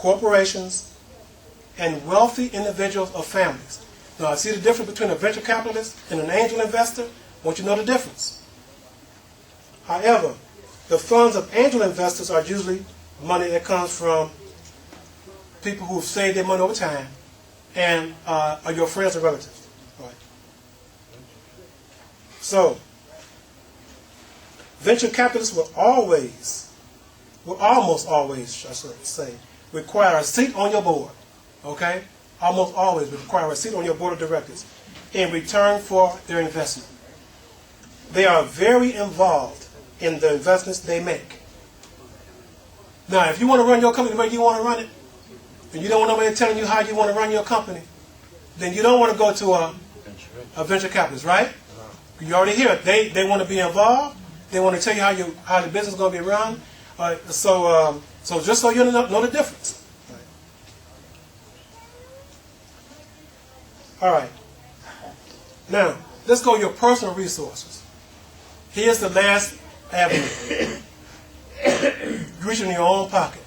corporations, and wealthy individuals or families. Now, I see the difference between a venture capitalist and an angel investor. I want you to know the difference. However, the funds of angel investors are usually money that comes from people who've saved their money over time and are your friends and relatives. All right. So, venture capitalists will almost always, I should say, require a seat on your board. Okay? Almost always require a seat on your board of directors in return for their investment. They are very involved in the investments they make. Now, if you want to run your company the way you want to run it, and you don't want nobody telling you how you want to run your company, then you don't want to go to a venture capitalist, right? You already hear it. They want to be involved. They want to tell you how the business is going to be run. So just so you know the difference. All right. Now, let's go to your personal resources. Here's the last avenue. Reach in your own pocket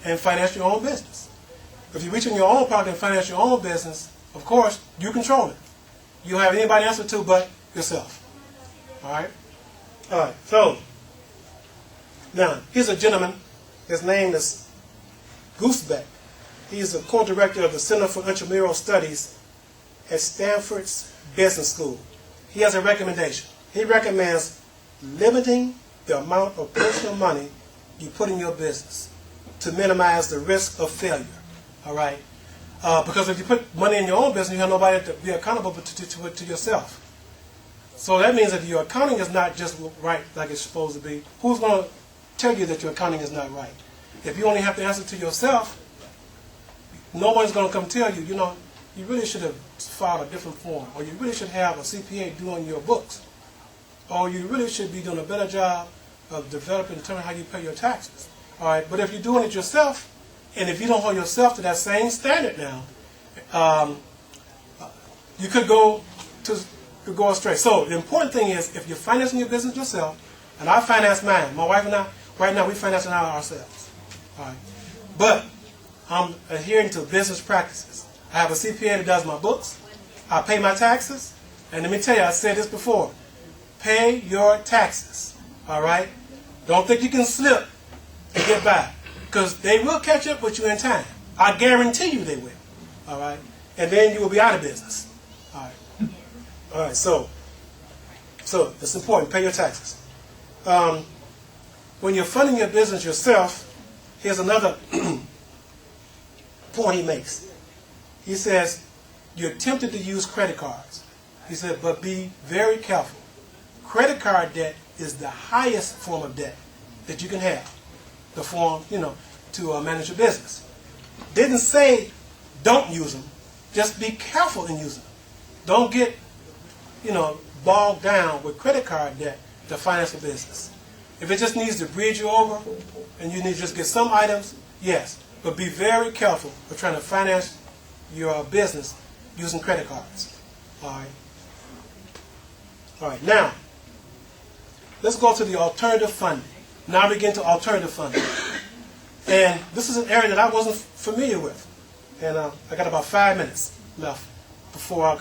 and finance your own business. If you reach in your own pocket and finance your own business, of course, you control it. You don't have anybody to answer to but yourself. All right? All right. So, now, here's a gentleman. His name is Goosebeck. He's a co-director of the Center for Intramural Studies at Stanford's Business School. He has a recommendation. He recommends limiting the amount of personal money you put in your business to minimize the risk of failure. All right? Because if you put money in your own business, you have nobody to be accountable to yourself. So that means if your accounting is not just right like it's supposed to be, who's going to tell you that your accounting is not right? If you only have to answer to yourself, no one's going to come tell you, you really should have filed a different form, or you really should have a CPA doing your books, or you really should be doing a better job of developing and determining how you pay your taxes. All right, but if you're doing it yourself, and if you don't hold yourself to that same standard now, you could go astray. So the important thing is, if you're financing your business yourself, and I finance mine, my wife and I, right now, we're financing ourselves. All right, but I'm adhering to business practices. I have a CPA that does my books. I pay my taxes. And let me tell you, I said this before. Pay your taxes. All right? Don't think you can slip and get by. Because they will catch up with you in time. I guarantee you they will. All right? And then you will be out of business. All right? All right, so it's important. Pay your taxes. When you're funding your business yourself, here's another point he makes. He says, you're tempted to use credit cards. He said, but be very careful. Credit card debt is the highest form of debt that you can have. The form, to manage your business. Didn't say don't use them. Just be careful in using them. Don't get, bogged down with credit card debt to finance a business. If it just needs to bridge you over and you need to just get some items, yes. But be very careful with trying to finance your business using credit cards. All right. All right. Now, let's go to the alternative funding. Now we get into alternative funding. And this is an area that I wasn't familiar with. And I got about 5 minutes left before I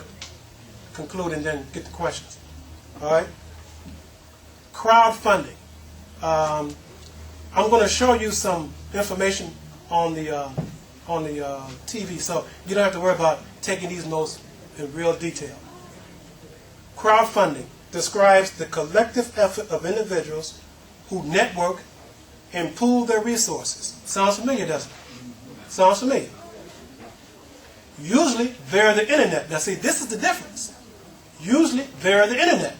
conclude and then get the questions. All right. Crowdfunding. I'm going to show you some information on the TV, so you don't have to worry about taking these notes in real detail. Crowdfunding describes the collective effort of individuals who network and pool their resources. Sounds familiar, doesn't it? Sounds familiar. Usually via the internet. Now see, this is the difference. Usually via the internet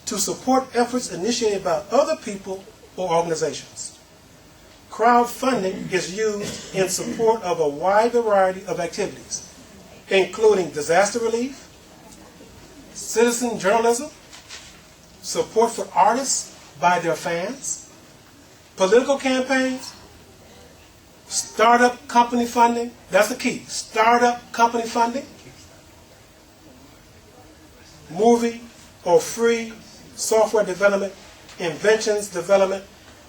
to support efforts initiated by other people or organizations. Crowdfunding is used in support of a wide variety of activities, including disaster relief, citizen journalism, support for artists by their fans, political campaigns, startup company funding. That's the key. Startup company funding, movie or free software development, inventions development,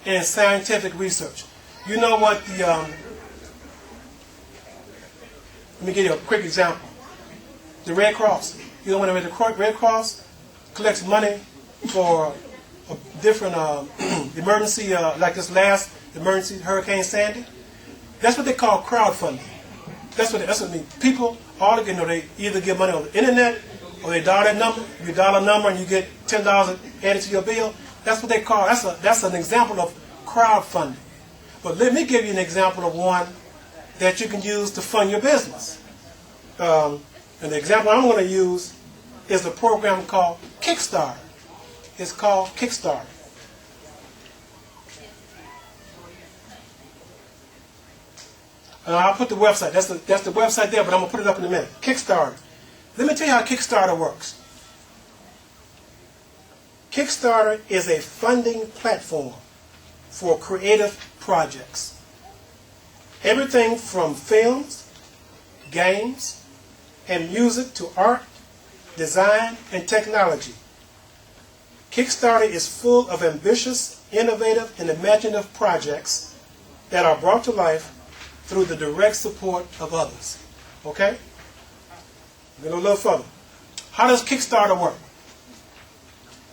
and scientific research. You know what the, let me give you a quick example. The Red Cross. You know when the Red Cross collects money for a different emergency, like this last emergency, Hurricane Sandy? That's what they call crowdfunding. That's what it means. People, all they know, they either give money on the internet or they dial that number. You dial a number and you get $10 added to your bill. That's what they call, that's an example of crowdfunding. But let me give you an example of one that you can use to fund your business. And the example I'm going to use is a program called Kickstarter. It's called Kickstarter. I'll put the website. That's the website there, but I'm going to put it up in a minute. Kickstarter. Let me tell you how Kickstarter works. Kickstarter is a funding platform for creative projects. Everything from films, games, and music to art, design, and technology. Kickstarter is full of ambitious, innovative, and imaginative projects that are brought to life through the direct support of others. Okay? We're going to go a little further. How does Kickstarter work?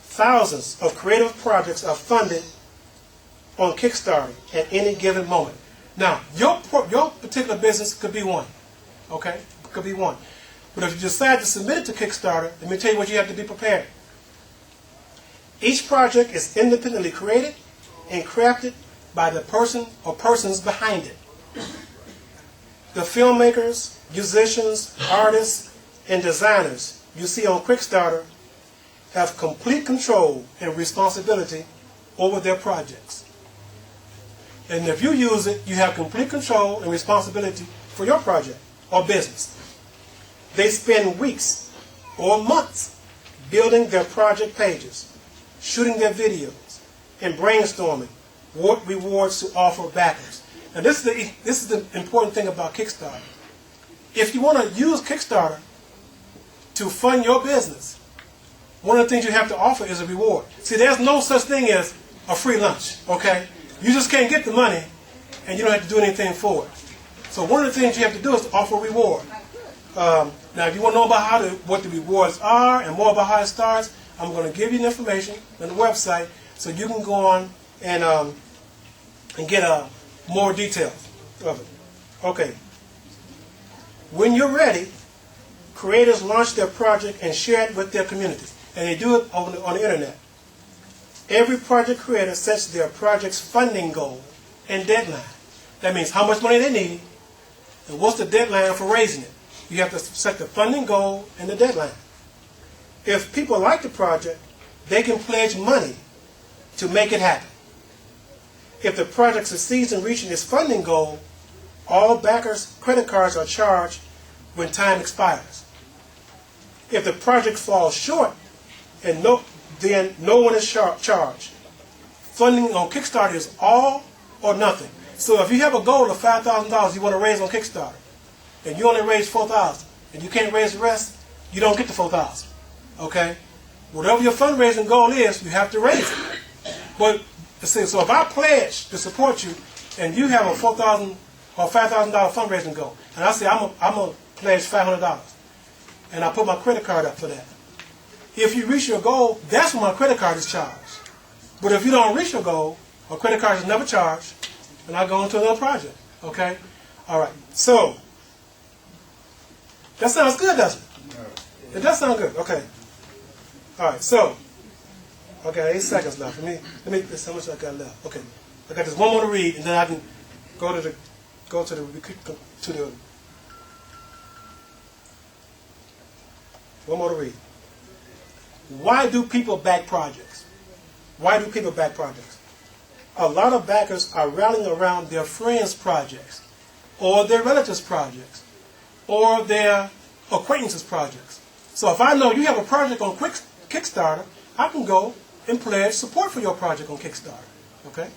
Thousands of creative projects are funded on Kickstarter at any given moment. Now, your particular business could be one. Okay? Could be one. But if you decide to submit it to Kickstarter, let me tell you what you have to be prepared. Each project is independently created and crafted by the person or persons behind it. The filmmakers, musicians, artists, and designers you see on Kickstarter have complete control and responsibility over their projects. And if you use it, you have complete control and responsibility for your project or business. They spend weeks or months building their project pages, shooting their videos, and brainstorming what rewards to offer backers. Now this is the important thing about Kickstarter. If you want to use Kickstarter to fund your business, one of the things you have to offer is a reward. See, there's no such thing as a free lunch, okay? You just can't get the money and you don't have to do anything for it. So one of the things you have to do is to offer a reward. Now, if you want to know about what the rewards are and more about how it starts, I'm going to give you the information on the website so you can go on and get more details of it. Okay. When you're ready, creators launch their project and share it with their community. And they do it on the internet. Every project creator sets their project's funding goal and deadline. That means how much money they need and what's the deadline for raising it. You have to set the funding goal and the deadline. If people like the project, they can pledge money to make it happen. If the project succeeds in reaching its funding goal, all backers' credit cards are charged when time expires. If the project falls short, then no one is charged. Funding on Kickstarter is all or nothing. So if you have a goal of $5,000 you want to raise on Kickstarter, and you only raise $4,000, and you can't raise the rest, you don't get the $4,000. Okay? Whatever your fundraising goal is, you have to raise it. But so if I pledge to support you, and you have a $4,000 or $5,000 fundraising goal, and I say I'm gonna pledge $500, and I put my credit card up for that. If you reach your goal, that's when my credit card is charged. But if you don't reach your goal, my credit card is never charged, and I go on to another project. Okay? All right. So that sounds good, doesn't it? It does sound good. Okay. All right. So, okay, 8 seconds left. Let me. That's how much I got left. Okay. I got this one more to read, and then I can go to the one more to read. Why do people back projects? Why do people back projects? A lot of backers are rallying around their friends' projects, or their relatives' projects, or their acquaintances' projects. So if I know you have a project on Kickstarter, I can go and pledge support for your project on Kickstarter. Okay?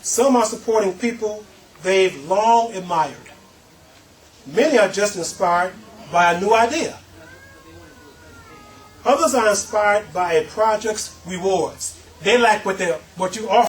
Some are supporting people they've long admired. Many are just inspired by a new idea. Others are inspired by a project's rewards. They like what you offer.